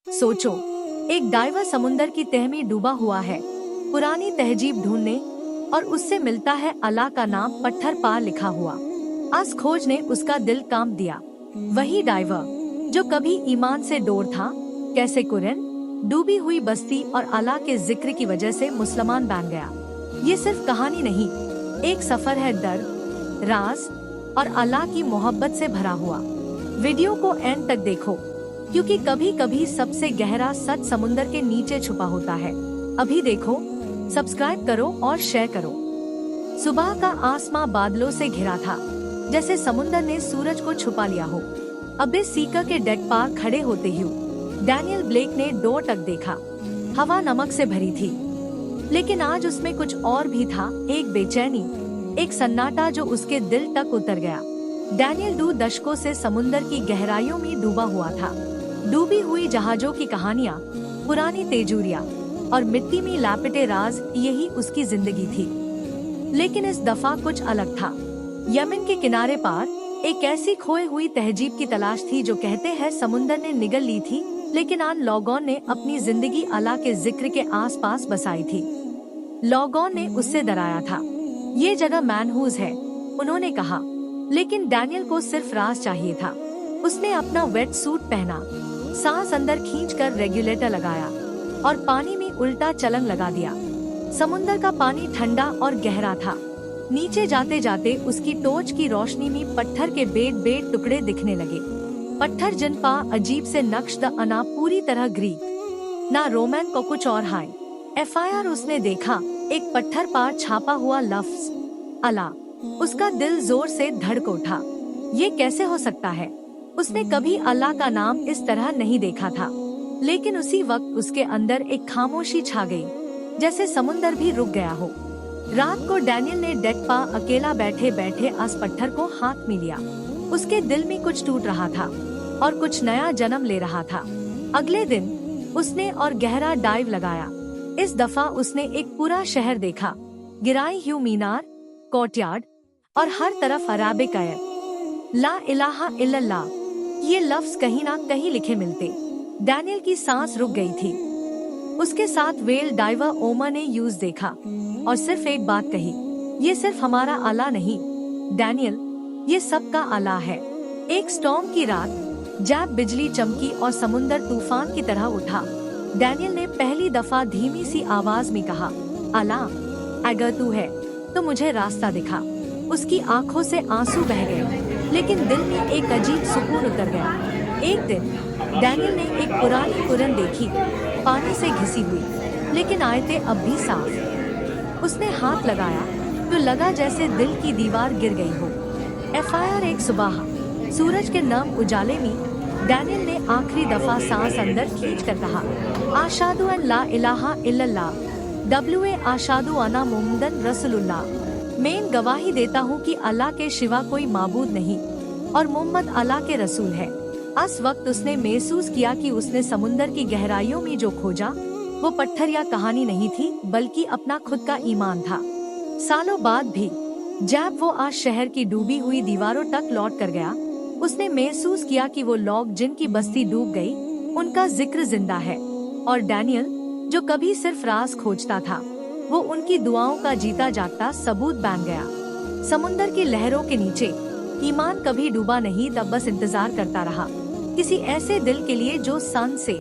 सोचो, एक डाइवर समुंदर की तह में डूबा हुआ है, पुरानी तहजीब ढूंढने, और उससे मिलता है अल्लाह का नाम पत्थर पर लिखा हुआ। इस खोज ने उसका दिल कांप दिया। वही डाइवर जो कभी ईमान से दूर था, कैसे कुरान, डूबी हुई बस्ती और अल्लाह के जिक्र की वजह से मुसलमान बन गया। ये सिर्फ कहानी नहीं, एक सफर है दर्द, राज और अल्लाह की मोहब्बत से भरा हुआ। वीडियो को एंड तक देखो, क्योंकि कभी कभी सबसे गहरा सच समुंदर के नीचे छुपा होता है। अभी देखो, सब्सक्राइब करो और शेयर करो। सुबह का आसमां बादलों से घिरा था, जैसे समुंदर ने सूरज को छुपा लिया हो। अबे सीकर के डेक पर खड़े होते ही डैनियल ब्लेक ने डोर तक देखा। हवा नमक से भरी थी, लेकिन आज उसमें कुछ और भी था। एक बेचैनी, एक सन्नाटा जो उसके दिल तक उतर गया। डैनियल 2 दशकों से समुंदर की गहराइयों में डूबा हुआ था। डूबी हुई जहाजों की कहानियाँ, पुरानी तेजूरियाँ और मिट्टी में लपेटे राज, यही उसकी जिंदगी थी। लेकिन इस दफा कुछ अलग था। यमन के किनारे पार एक ऐसी खोई हुई तहजीब की तलाश थी जो कहते हैं समुंदर ने निगल ली थी, लेकिन आन लोगों ने अपनी जिंदगी अल्लाह के जिक्र के आसपास बसाई थी। लोगों ने उससे डराया था, ये जगह मैनहूस है, उन्होंने कहा। लेकिन डैनियल को सिर्फ राज चाहिए था। उसने अपना वेट सूट पहना, सांस अंदर खींचकर रेगुलेटर लगाया और पानी में उल्टा चलन लगा दिया। समुंदर का पानी ठंडा और गहरा था। नीचे जाते जाते उसकी टॉर्च की रोशनी में पत्थर के बेड टुकड़े दिखने लगे। पत्थर जिन पा अजीब से नक्श द अना, पूरी तरह ग्रीक, ना रोमन को कुछ और हाई। FIR उसने देखा, एक पत्थर पर छापा हुआ लफ्ज अल्लाह। उसका दिल जोर से धड़क उठा। ये कैसे हो सकता है? उसने कभी अल्लाह का नाम इस तरह नहीं देखा था। लेकिन उसी वक्त उसके अंदर एक खामोशी छा गई, जैसे समुंदर भी रुक गया हो। रात को डैनियल ने डेक पर अकेला बैठे बैठे इस पत्थर को हाथ में लिया। उसके दिल में कुछ टूट रहा था और कुछ नया जन्म ले रहा था। अगले दिन उसने और गहरा डाइव लगाया। इस दफा उसने एक पूरा शहर देखा, गिराई हुई मीनार, कोर्टयार्ड और हर तरफ अराबिक आयत, ला इलाहा इल्लल्लाह, ये लफ्ज कहीं ना कहीं लिखे मिलते। डैनियल की सांस रुक गई थी। उसके साथ वेल डाइवर ओमर ने यूज देखा और सिर्फ एक बात कही, ये सिर्फ हमारा अल्लाह नहीं डैनियल, ये सबका अल्लाह है। एक स्टॉर्म की रात, जब बिजली चमकी और समुंदर तूफान की तरह उठा, डैनियल ने पहली दफा धीमी सी आवाज में कहा, अल्लाह, अगर तू है तो मुझे रास्ता दिखा। उसकी आंखों से आंसू बह गए, लेकिन दिल में एक अजीब सुकून उतर गया। एक दिन डैनियल ने एक पुरानी कुरान देखी, पानी से घिसी हुई, लेकिन आयतें अब भी साफ। उसने हाथ लगाया तो लगा जैसे दिल की दीवार गिर गई हो। FIR एक सुबह, सूरज के नम उजाले में डैनियल ने आखिरी दफा सांस अंदर खींचकर कहा, आशादु अन ला इलाहा इल्लल्लाह, WA आशादु अना मुहम्मदन रसूलुल्लाह। मैं गवाही देता हूँ कि अल्लाह के सिवा कोई माबूद नहीं और मोहम्मद अल्लाह के रसूल है। उस वक्त उसने महसूस किया कि उसने समुंदर की गहराइयों में जो खोजा, वो पत्थर या कहानी नहीं थी, बल्कि अपना खुद का ईमान था। सालों बाद भी जब वो आज शहर की डूबी हुई दीवारों तक लौट कर गया, उसने महसूस किया कि वो लोग जिनकी बस्ती डूब गई, उनका जिक्र जिंदा है। और डैनियल, जो कभी सिर्फ राज खोजता था, वो उनकी दुआओं का जीता जागता सबूत बन गया। समुंदर की लहरों के नीचे ईमान कभी डूबा नहीं, तब बस इंतजार करता रहा किसी ऐसे दिल के लिए जो सन से